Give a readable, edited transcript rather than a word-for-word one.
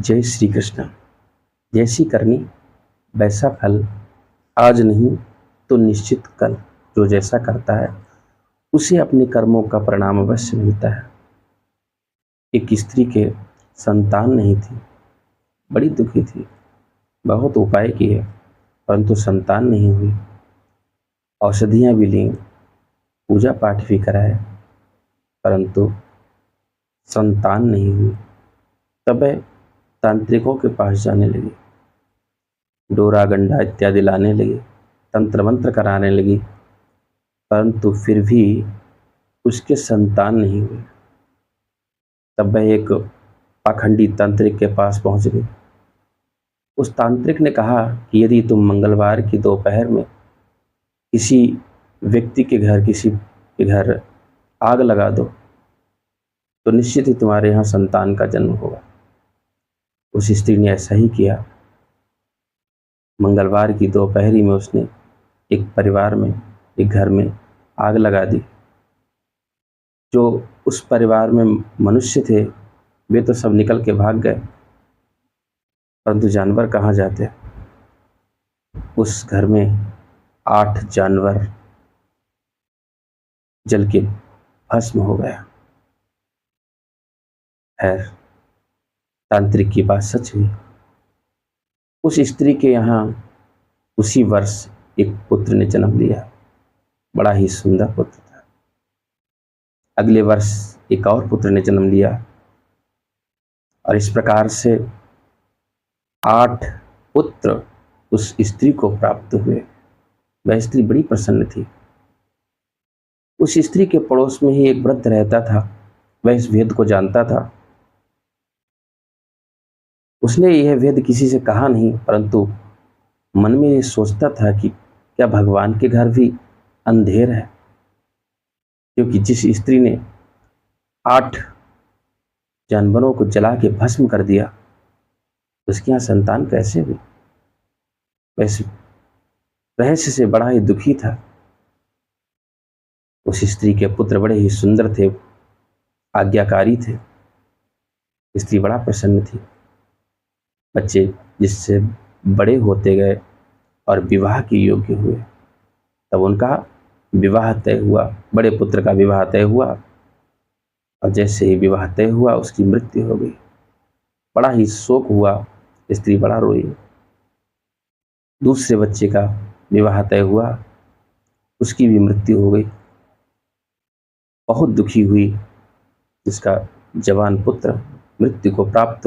जय श्री कृष्ण। जैसी करनी वैसा फल, आज नहीं तो निश्चित कल। जो जैसा करता है उसे अपने कर्मों का परिणाम अवश्य मिलता है। एक स्त्री के संतान नहीं थी, बड़ी दुखी थी, बहुत उपाय किए परंतु संतान नहीं हुई। औषधियाँ भी लीं, पूजा पाठ भी कराए परंतु संतान नहीं हुई। तब वह तांत्रिकों के पास जाने लगी, डोरा गंडा इत्यादि लाने लगी, तंत्र मंत्र कराने लगी, परंतु फिर भी उसके संतान नहीं हुए। तब वह एक पाखंडी तांत्रिक के पास पहुंच गई। उस तांत्रिक ने कहा कि यदि तुम मंगलवार की दोपहर में किसी व्यक्ति के घर, किसी के घर आग लगा दो तो निश्चित ही तुम्हारे यहाँ संतान का जन्म होगा। उस स्त्री ने ऐसा ही किया। मंगलवार की दोपहरी में उसने एक परिवार में, एक घर में आग लगा दी। जो उस परिवार में मनुष्य थे वे तो सब निकल के भाग गए, परंतु जानवर कहाँ जाते। उस घर में 8 जानवर जल के भस्म हो गया। खैर, तांत्रिक की बात सच हुई। उस स्त्री के यहाँ उसी वर्ष एक पुत्र ने जन्म लिया, बड़ा ही सुंदर पुत्र था। अगले वर्ष एक और पुत्र ने जन्म लिया और इस प्रकार से 8 पुत्र उस स्त्री को प्राप्त हुए। वह स्त्री बड़ी प्रसन्न थी। उस स्त्री के पड़ोस में ही एक वृद्ध रहता था, वह इस भेद को जानता था। उसने यह भेद किसी से कहा नहीं, परंतु मन में ये सोचता था कि क्या भगवान के घर भी अंधेर है, क्योंकि जिस स्त्री ने 8 जानवरों को जला के भस्म कर दिया उसके यहाँ संतान कैसे हुई। वैसे रहस्य से बड़ा ही दुखी था। उस स्त्री के पुत्र बड़े ही सुंदर थे, आज्ञाकारी थे। स्त्री बड़ा प्रसन्न थी। बच्चे जिससे बड़े होते गए और विवाह के योग्य हुए, तब उनका विवाह तय हुआ। बड़े पुत्र का विवाह तय हुआ और जैसे ही विवाह तय हुआ उसकी मृत्यु हो गई। बड़ा ही शोक हुआ, स्त्री बड़ा रोई। दूसरे बच्चे का विवाह तय हुआ, उसकी भी मृत्यु हो गई। बहुत दुखी हुई। जिसका जवान पुत्र मृत्यु को प्राप्त